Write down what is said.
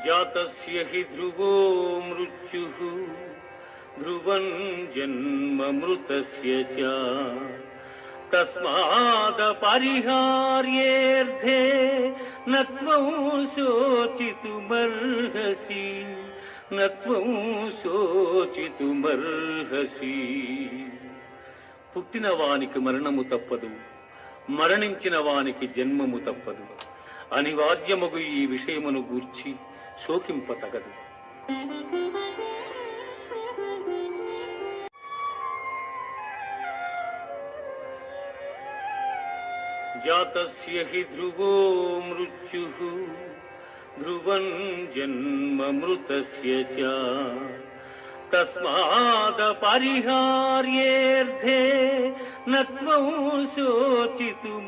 जातस्य हि ध्रुवो मृत्युः ध्रुवं जन्ममृतस्य च तस्मादपरिहार्येऽर्थे न त्वं शोचितुमर्हसि न त्वं शोचितुमर्हसि పుట్టిన వానికి మరణము తప్పదు, మరణించిన వానికి జన్మము తప్పదు. అనివార్యమగు ఈ విషయమును గూర్చి శోకింపతగదు. జాతస్య హి ధ్రువో మృత్యుః ధ్రువం జన్మమృతస్య చ తస్మాదపరిహార్యేऽర్थे न त्वं शोचितुमर्हसि